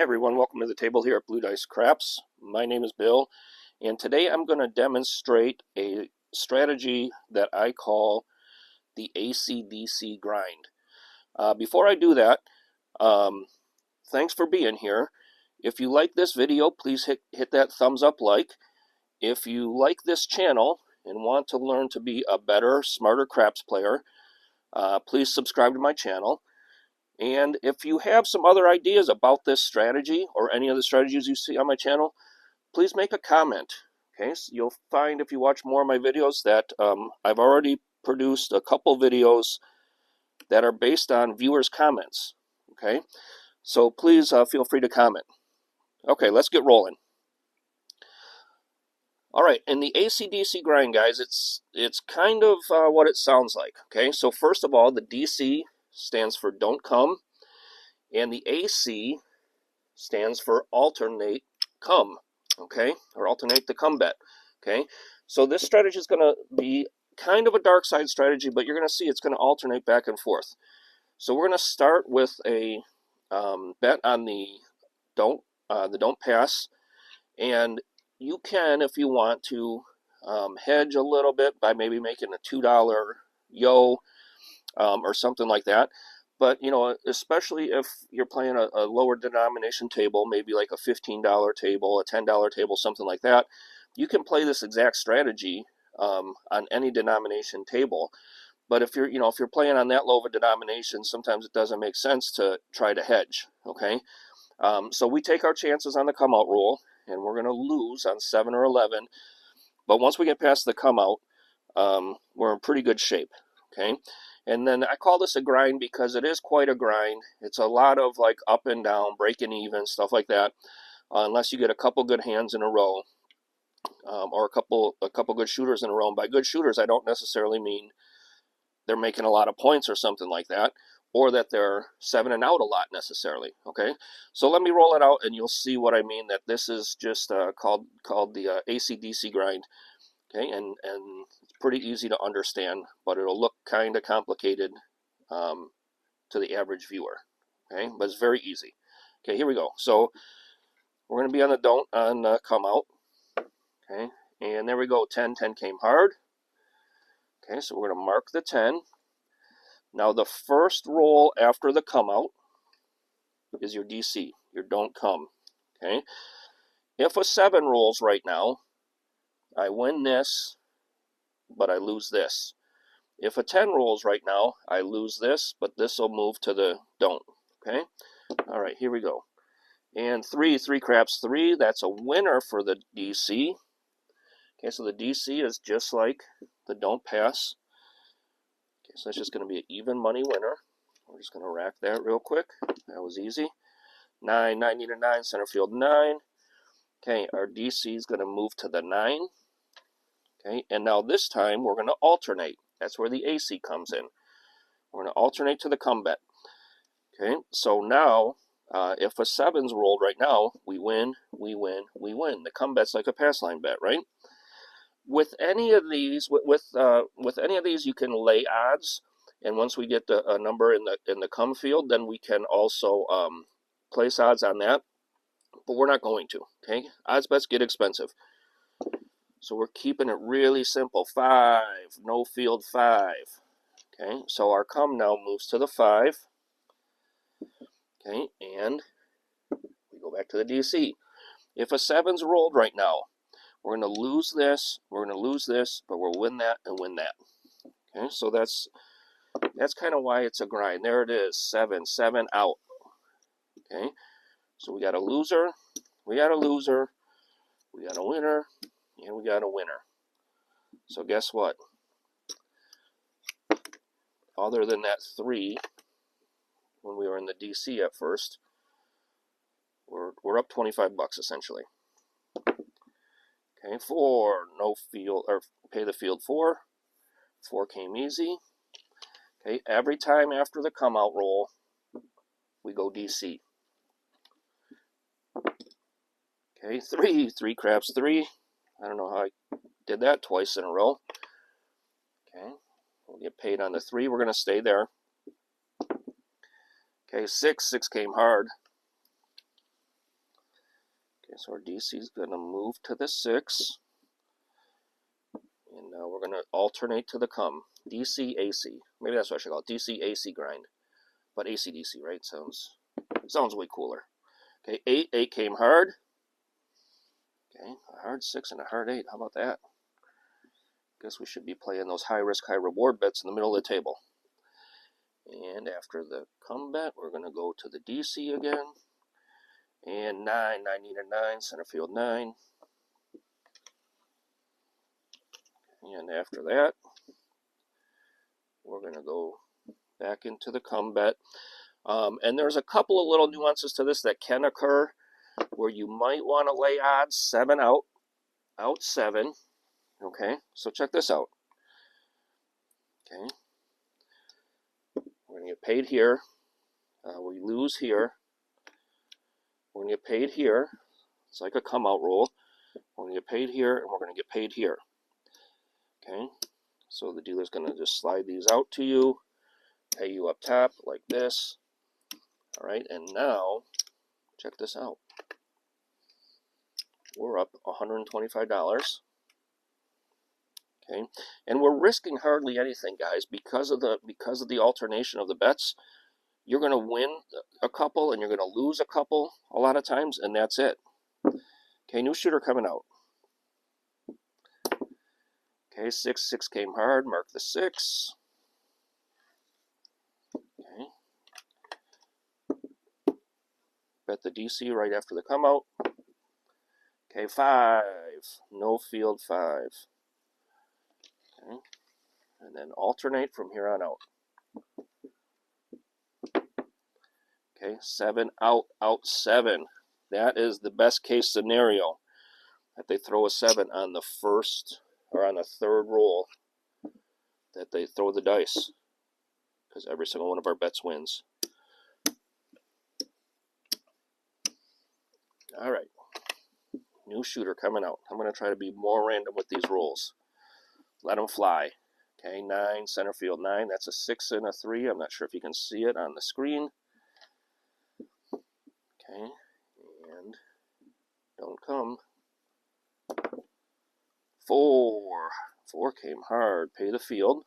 Hey everyone, welcome to the table here at Blue Dice Craps. My name is Bill, and today I'm going to demonstrate a strategy that I call the ACDC grind. Before I do that, thanks for being here. If you like this video, please hit that thumbs up like. If you like this channel and want to learn to be a better, smarter craps player, please subscribe to my channel. And if you have some other ideas about this strategy or any of the strategies you see on my channel, please make a comment. Okay, so you'll find if you watch more of my videos that I've already produced a couple videos that are based on viewers' comments. Okay, so please feel free to comment. Okay, let's get rolling. All right, in the ACDC grind, guys, it's kind of what it sounds like. Okay, so first of all, the DC stands for don't come, and the AC stands for alternate come, okay, or alternate the come bet, okay. So this strategy is going to be kind of a dark side strategy, but you're going to see it's going to alternate back and forth. So we're going to start with a bet on the don't pass, and you can, if you want to, hedge a little bit by maybe making a $2 yo or something like that. But, you know, especially if you're playing a lower denomination table, maybe like a $15 table, a $10 table, something like that, you can play this exact strategy on any denomination table. But if you're playing on that low of a denomination, sometimes it doesn't make sense to try to hedge, okay? So we take our chances on the come out rule, and we're going to lose on 7 or 11. But once we get past the come out, we're in pretty good shape, okay? And then I call this a grind because it is quite a grind. It's a lot of like up and down, breaking even, stuff like that. Unless you get a couple good hands in a row, or a couple good shooters in a row. And by good shooters, I don't necessarily mean they're making a lot of points or something like that, or that they're 7 and out a lot necessarily. Okay, so let me roll it out, and you'll see what I mean. That this is just called the ACDC grind. Okay, and it's pretty easy to understand, but it'll look kind of complicated to the average viewer. Okay, but it's very easy. Okay, here we go. So we're going to be on the don't on come out. Okay, and there we go. 10 came hard. Okay, so we're going to mark the 10. Now the first roll after the come out is your DC, your don't come. Okay, if a 7 rolls right now, I win this, but I lose this. If a 10 rolls right now, I lose this, but this will move to the don't. Okay? All right, here we go. And 3 craps 3. That's a winner for the DC. Okay, so the DC is just like the don't pass. Okay, so that's just going to be an even money winner. We're just going to rack that real quick. That was easy. 9 need a 9, center field 9. Okay, our DC is going to move to the 9. Okay, and now this time we're going to alternate. That's where the AC comes in. We're going to alternate to the come bet. Okay, so now if a 7's rolled right now, we win. The come bet's like a pass line bet, right? With any of these, with any of these, you can lay odds, and once we get a number in the come field, then we can also place odds on that. But we're not going to. Okay, odds bets get expensive. So we're keeping it really simple. 5, no field 5. Okay, so our come now moves to the 5. Okay, and we go back to the DC. If a 7's rolled right now, we're going to lose this, we're going to lose this, but we'll win that and win that. Okay, so that's kind of why it's a grind. There it is, 7 out. Okay, so we got a loser, we got a loser, we got a winner, and we got a winner. So guess what? Other than that 3, when we were in the DC at first, we're up 25 bucks essentially. Okay, 4, no field, or pay the field 4. 4 came easy. Okay, every time after the come out roll, we go DC. Okay, 3 craps 3. I don't know how I did that twice in a row. Okay, we'll get paid on the 3. We're going to stay there. Okay, 6 came hard. so our DC is going to move to the 6. And now we're going to alternate to the come. DC, AC. Maybe that's what I should call it. DC, AC grind. But ACDC, right? Sounds way cooler. Okay, 8 came hard. Okay, a hard 6 and a hard 8. How about that? Guess we should be playing those high risk, high reward bets in the middle of the table. And after the come bet, we're going to go to the DC again. And 9 need a 9, center field 9. And after that, we're going to go back into the come bet. And there's a couple of little nuances to this that can occur where you might want to lay odds 7 out 7. Okay, so check this out. Okay, we're going to get paid here. We lose here. We're going to get paid here. It's like a come out rule. We're going to get paid here, and we're going to get paid here. Okay, so the dealer's going to just slide these out to you, pay you up top like this. All right, and now check this out. We're up $125. Okay, and we're risking hardly anything, guys, because of the alternation of the bets. You're going to win a couple and you're going to lose a couple a lot of times, and that's it. Okay, new shooter coming out. Okay, 6 came hard. Mark the 6. Okay. Bet the DC right after the come out. Okay, 5. No field 5. Okay. And then alternate from here on out. Okay, 7 out 7. That is the best case scenario, that they throw a 7 on the first or on the third roll, that they throw the dice, because every single one of our bets wins. All right, new shooter coming out. I'm going to try to be more random with these rolls. Let them fly. Okay, 9, center field 9. That's a 6 and a 3. I'm not sure if you can see it on the screen. Okay, and don't come. 4 came hard. Pay the field.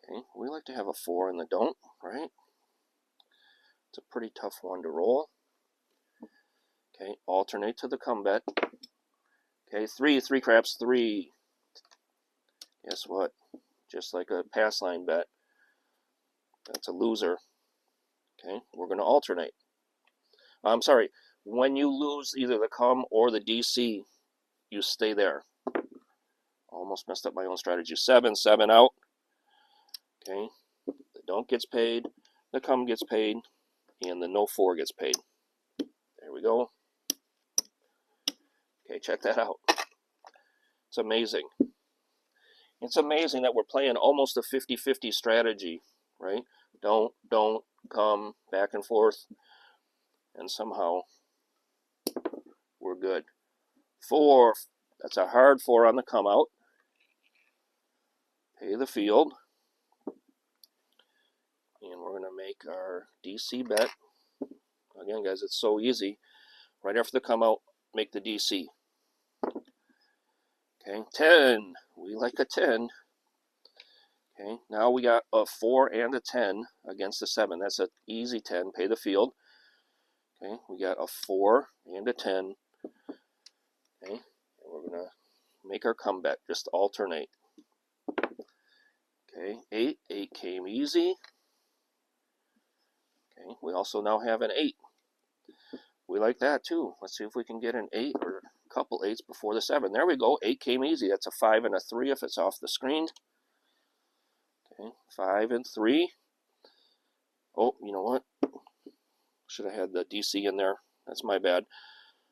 Okay, we like to have a 4 in the don't, right? It's a pretty tough one to roll. Okay, alternate to the come bet. Okay, 3 craps 3. Guess what? Just like a pass line bet, that's a loser. Okay, we're going to alternate. I'm sorry, when you lose either the come or the DC, you stay there. Almost messed up my own strategy. 7 out. Okay, the don't gets paid, the come gets paid, and the no 4 gets paid. There we go. Okay, check that out. It's amazing. It's amazing that we're playing almost a 50-50 strategy, right? Don't, come, back and forth, and somehow we're good. 4, that's a hard 4 on the come out. Pay the field. And we're going to make our DC bet. Again, guys, it's so easy. Right after the come out, make the DC. Okay, 10. We like a 10. Okay, now we got a 4 and a 10 against a 7. That's an easy 10. Pay the field. Okay, we got a 4 and a 10. Okay, and we're going to make our comeback. Just alternate. Okay, 8 came easy. Okay, we also now have an 8. We like that too. Let's see if we can get an 8 or a couple 8s before the 7. There we go. 8 came easy. That's a 5 and a 3 if it's off the screen. Okay, 5 and 3. Oh, you know what? Should have had the DC in there. That's my bad.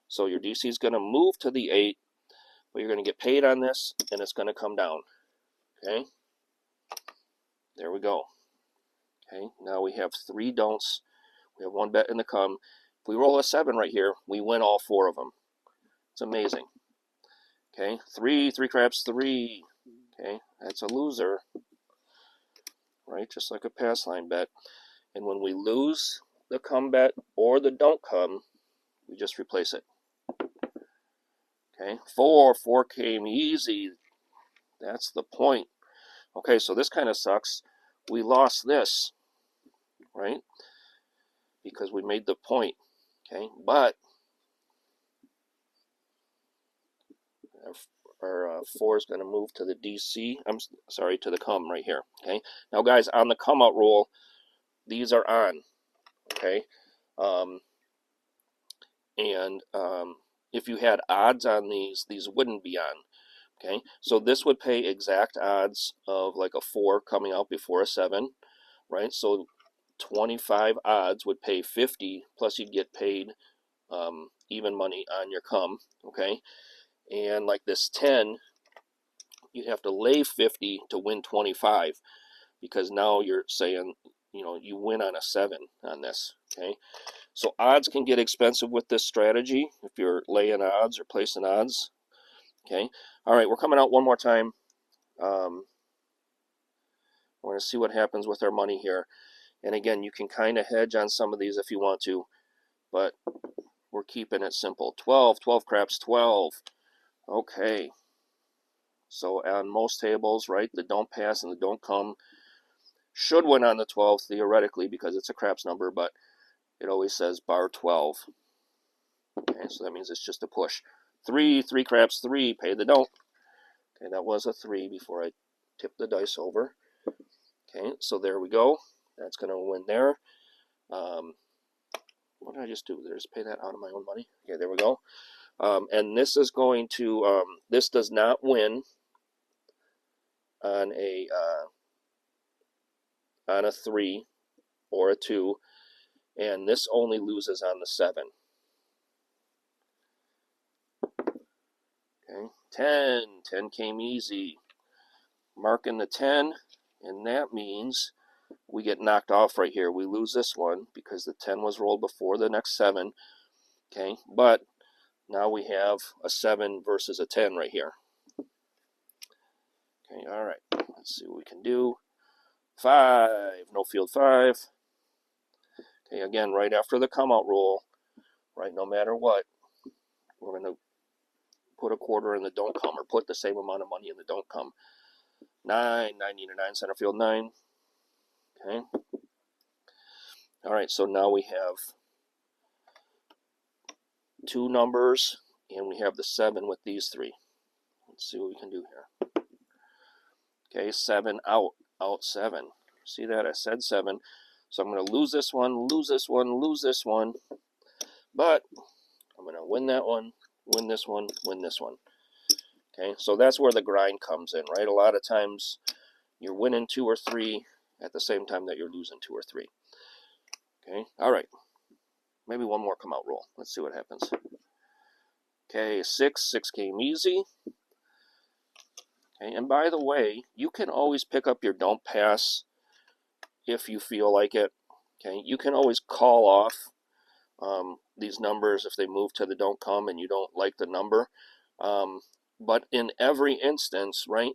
So your DC is going to move to the 8, but you're going to get paid on this, and it's going to come down. Okay? There we go. Okay, now we have 3 don'ts. We have 1 bet in the come. If we roll a 7 right here, we win all 4 of them. It's amazing. Okay, 3 craps 3. Okay, that's a loser. Right, just like a pass line bet. And when we lose the come bet or the don't come, We just replace it. Okay, 4 came easy. That's the point. Okay, so this kind of sucks. We lost this, right? Because we made the point. Okay, but our 4 is going to move to the DC. I'm sorry, to the come right here. Okay, now guys, on the come out rule, these are on. Okay, if you had odds on these wouldn't be on. Okay, so this would pay exact odds of like a 4 coming out before a 7, right? So 25 odds would pay 50, plus you'd get paid even money on your come. Okay, and like this 10, you have to lay 50 to win 25, because now you're saying, you know, you win on a 7 on this. Okay, so odds can get expensive with this strategy if you're laying odds or placing odds. Okay, all right, we're coming out one more time. We're going to see what happens with our money here. And again, you can kind of hedge on some of these if you want to, but we're keeping it simple. 12 craps, 12. Okay. So on most tables, right, the don't pass and the don't come should win on the 12 theoretically, because it's a craps number, but it always says bar 12. Okay, so that means it's just a push. 3 craps, 3, pay the don't. Okay, that was a 3 before I tipped the dice over. Okay, so there we go. That's going to win there. What did I just do? Did I just pay that out of my own money? Okay, there we go. And this is going to, this does not win on a 3 or a 2, and this only loses on the 7. Okay, 10 came easy. Marking the 10, and that means we get knocked off right here. We lose this one because the 10 was rolled before the next 7. Okay, but now we have a 7 versus a 10 right here. Okay, all right, let's see what we can do. 5, no field 5. Okay, again, right after the come out rule, right, no matter what, we're going to put a quarter in the don't come, or put the same amount of money in the don't come. 9 need a 9, center field 9. Okay. All right, so now we have 2 numbers, and we have the 7 with these 3. Let's see what we can do here. Okay, 7 out 7. See that? I said 7. So I'm going to lose this one, lose this one, lose this one. But I'm going to win that one, win this one, win this one. Okay, so that's where the grind comes in, right? A lot of times you're winning 2 or 3 at the same time that you're losing 2 or 3. Okay, all right. Maybe one more come out roll. Let's see what happens. Okay, 6 came easy. Okay, and by the way, you can always pick up your don't pass if you feel like it. Okay, you can always call off these numbers if they move to the don't come and you don't like the number. But in every instance, right,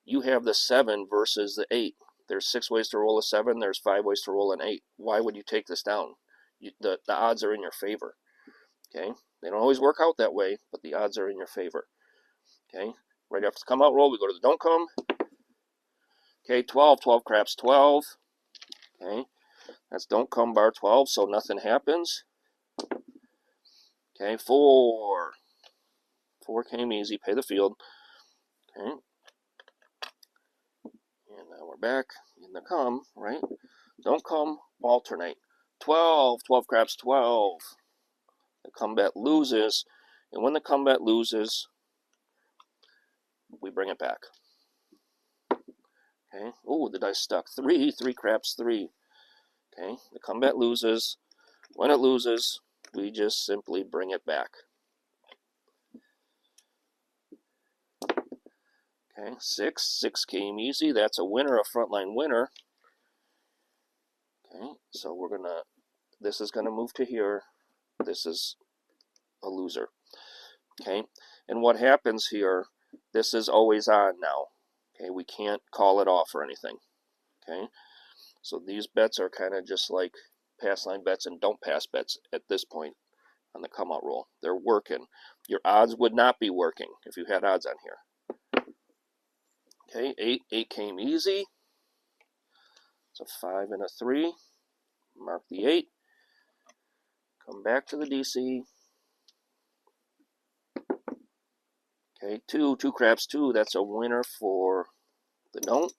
you have the 7 versus the 8. There's 6 ways to roll a 7. There's 5 ways to roll an 8. Why would you take this down? The odds are in your favor. Okay, they don't always work out that way, but the odds are in your favor. Okay, right after the come out roll, we go to the don't come. Okay, 12 craps, 12. Okay, that's don't come bar 12, so nothing happens. Okay, 4 came easy, pay the field. Okay, and now we're back in the come, right? Don't come, alternate. 12 craps, 12. The combat loses, and when the combat loses, we bring it back. Okay, oh, the dice stuck. 3 craps, 3. Okay, the combat loses. When it loses, we just simply bring it back. Okay, 6 came easy. That's a winner, a frontline winner. Okay, so we're gonna, this is gonna move to here. This is a loser. Okay, and what happens here, this is always on now. Okay, we can't call it off or anything. Okay, so these bets are kind of just like pass line bets and don't pass bets at this point. on the come out roll. They're working. Your odds would not be working if you had odds on here. Okay, 8 came easy. It's a 5 and a 3. Mark the 8. Come back to the DC. Okay, 2 craps, 2. That's a winner for the don't.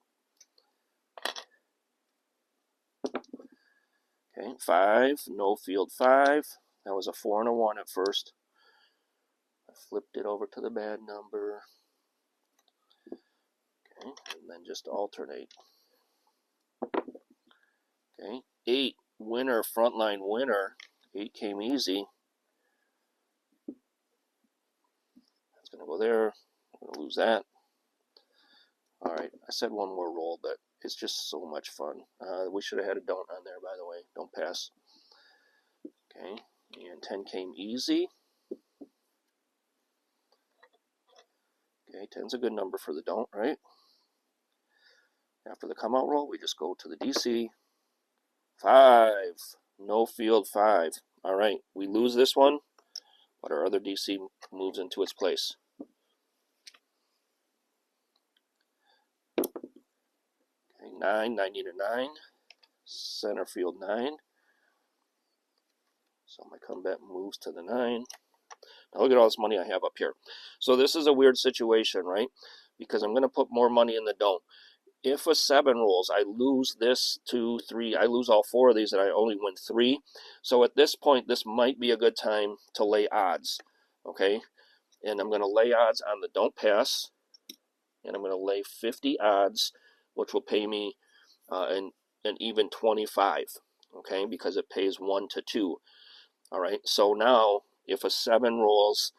Okay, 5, no field 5. That was a 4 and a 1 at first. I flipped it over to the bad number. Okay, and then just alternate. Okay, 8, winner, frontline winner. 8 came easy. That's going to go there. I'm going to lose that. All right, I said one more roll, but it's just so much fun. We should have had a don't on there, by the way. Don't pass. Okay, and 10 came easy. Okay, 10's a good number for the don't, right? After the come out roll, we just go to the DC. 5, no field 5. All right, we lose this one, but our other DC moves into its place. Okay, 9, I need a 9. Center field 9. So my comeback moves to the 9. Now look at all this money I have up here. So this is a weird situation, right? Because I'm going to put more money in the don't. If a 7 rolls, I lose this 2, 3. I lose all 4 of these, and I only win 3. So at this point, this might be a good time to lay odds, okay? And I'm going to lay odds on the don't pass, and I'm going to lay 50 odds, which will pay me an even 25, okay? Because it pays 1 to 2. All right. So now, if a 7 rolls,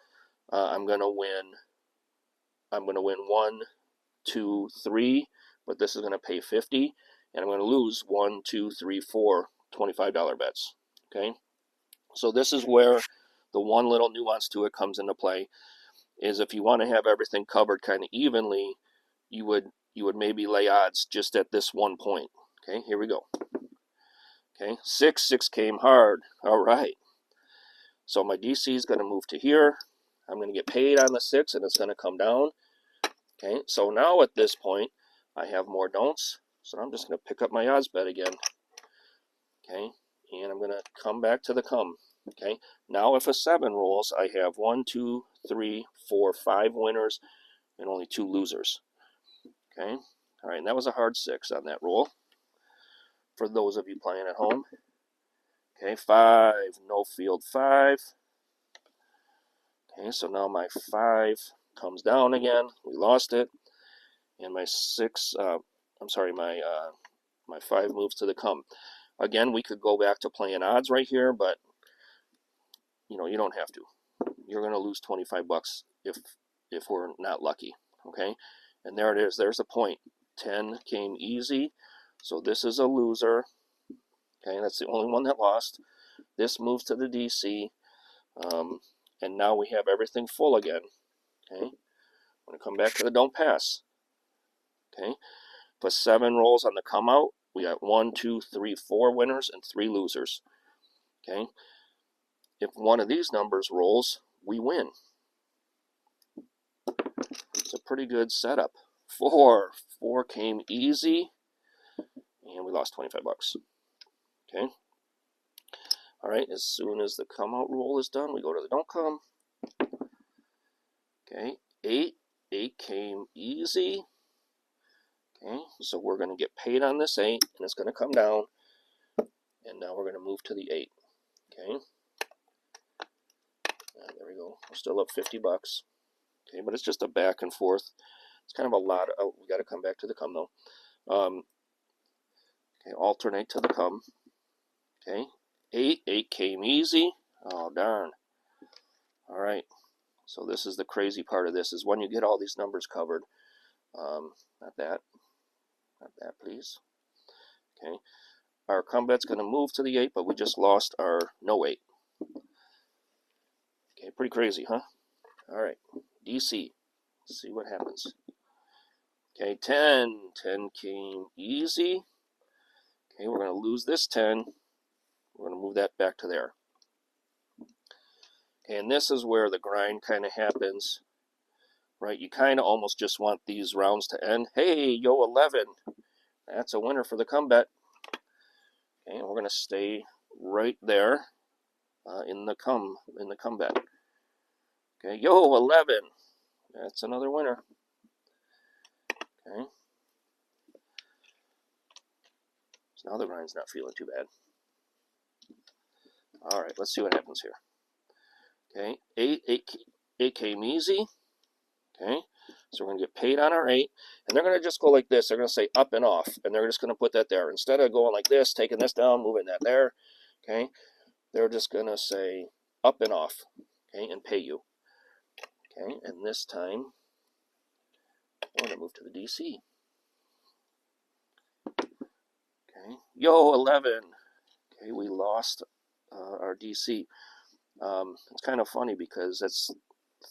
I'm going to win. I'm going to win 1, 2, 3. But this is going to pay 50, and I'm going to lose 1, 2, 3, 4 $25 bets. Okay, so this is where the one little nuance to it comes into play. Is if you want to have everything covered kind of evenly, you would maybe lay odds just at this one point. Okay, here we go. Okay, 6 came hard. All right. So my DC is going to move to here. I'm going to get paid on the 6, and it's going to come down. Okay, so now at this point, I have more don'ts, so I'm just going to pick up my odds bet again. Okay, and I'm going to come back to the come. Okay, now if a 7 rolls, I have 1, 2, 3, 4, 5 winners and only 2 losers. Okay, all right, and that was a hard 6 on that roll for those of you playing at home. Okay, 5, no field 5. Okay, so now my 5 comes down again. We lost it. And my 6, my 5 moves to the come. Again, we could go back to playing odds right here, but you don't have to. You're going to lose 25 bucks if we're not lucky, okay? And there it is. There's the point. 10 came easy, so this is a loser. Okay, that's the only one that lost. This moves to the DC, and now we have everything full again. Okay, I'm going to come back to the don't pass. Okay, if a 7 rolls on the come out, we got 1, 2, 3, 4 winners and 3 losers. Okay, if one of these numbers rolls, we win. It's a pretty good setup. 4 came easy, and we lost 25 bucks. Okay. All right, as soon as the come out roll is done, we go to the don't come. Okay, 8 came easy. Okay, so we're going to get paid on this 8, and it's going to come down, and now we're going to move to the 8. Okay, and there we go. We're still up 50 bucks. Okay, but it's just a back and forth. It's kind of a lot. We got to come back to the come though. Okay, alternate to the come. Okay, 8 came easy. Oh darn! All right. So this is the crazy part of this, is when you get all these numbers covered. Not that, please. Okay, our come bet's going to move to the 8, but we just lost our no 8. Okay, pretty crazy, huh? All right, DC. Let's see what happens. Okay, 10 came easy. Okay, we're going to lose this 10. We're going to move that back to there. And this is where the grind kind of happens, right? You kind of almost just want these rounds to end. Hey, yo, 11. That's a winner for the come bet. Okay, and we're going to stay right there in the come bet. Okay, yo, 11. That's another winner. Okay. So now the grind's not feeling too bad. All right, let's see what happens here. Okay, 8 came easy. Okay, so we're going to get paid on our 8. And they're going to just go like this. They're going to say up and off. And they're just going to put that there. Instead of going like this, taking this down, moving that there. Okay, they're just going to say up and off. Okay, and pay you. Okay, and this time, we're going to move to the DC. Okay, yo, 11. Okay, we lost our DC. It's kind of funny because that's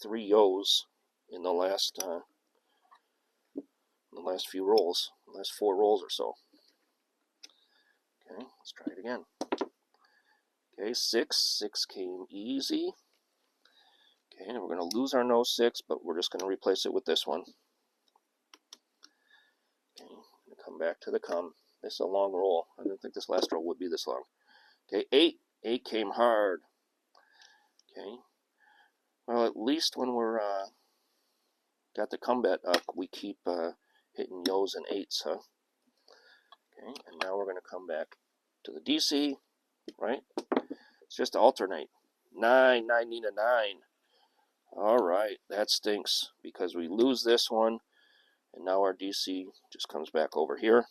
3 yo's in the last few rolls, the last 4 rolls or so. Okay, let's try it again. Okay, 6 came easy. Okay, and we're going to lose our no 6, but we're just going to replace it with this one. Okay, I'm going to come back to the come. This is a long roll. I didn't think this last roll would be this long. Okay, 8 came hard. Okay, well, at least when we're got the come bet up, we keep hitting yo's and 8s, huh? Okay, and now we're going to come back to the DC, right? It's just to alternate. 9 need a 9. All right, that stinks because we lose this one, and now our DC just comes back over here.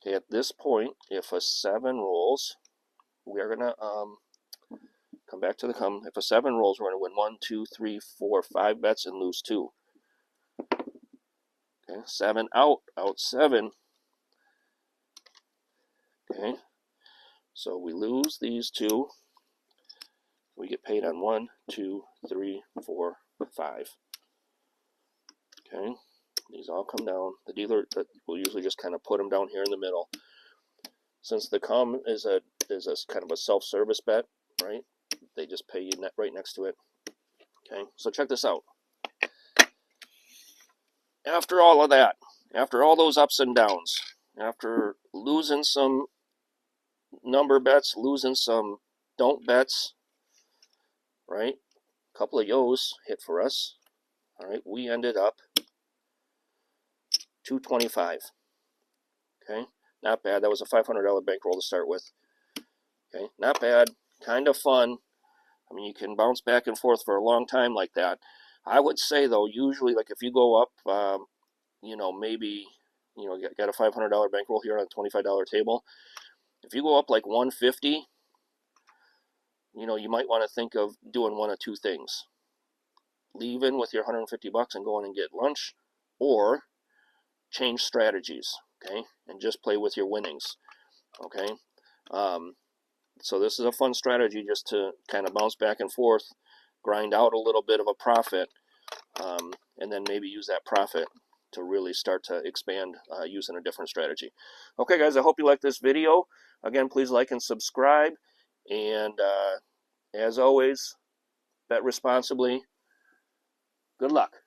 Okay, at this point, if a 7 rolls, we are going to come back to the come. If a 7 rolls, we're going to win 1, 2, 3, 4, 5 bets and lose 2. Okay, 7 out 7. Okay, so we lose these 2. We get paid on 1, 2, 3, 4, 5. Okay, these all come down. The dealer will usually just kind of put them down here in the middle. Since the come is a kind of a self-service bet, right? They just pay you right next to it. Okay, so check this out. After all of that, after all those ups and downs, after losing some number bets, losing some don't bets, right? A couple of yo's hit for us. All right, we ended up 225. Okay, not bad. That was a $500 bankroll to start with. Okay, not bad. Kind of fun. I mean, you can bounce back and forth for a long time like that. I would say, though, usually, like if you go up, maybe, got a $500 bankroll here on a $25 table. If you go up like 150, you might want to think of doing one of 2 things. Leaving with your $150 and going and get lunch, or change strategies, okay, and just play with your winnings, okay. So this is a fun strategy just to kind of bounce back and forth, grind out a little bit of a profit, and then maybe use that profit to really start to expand using a different strategy. Okay, guys, I hope you liked this video. Again, please like and subscribe, and as always, bet responsibly. Good luck.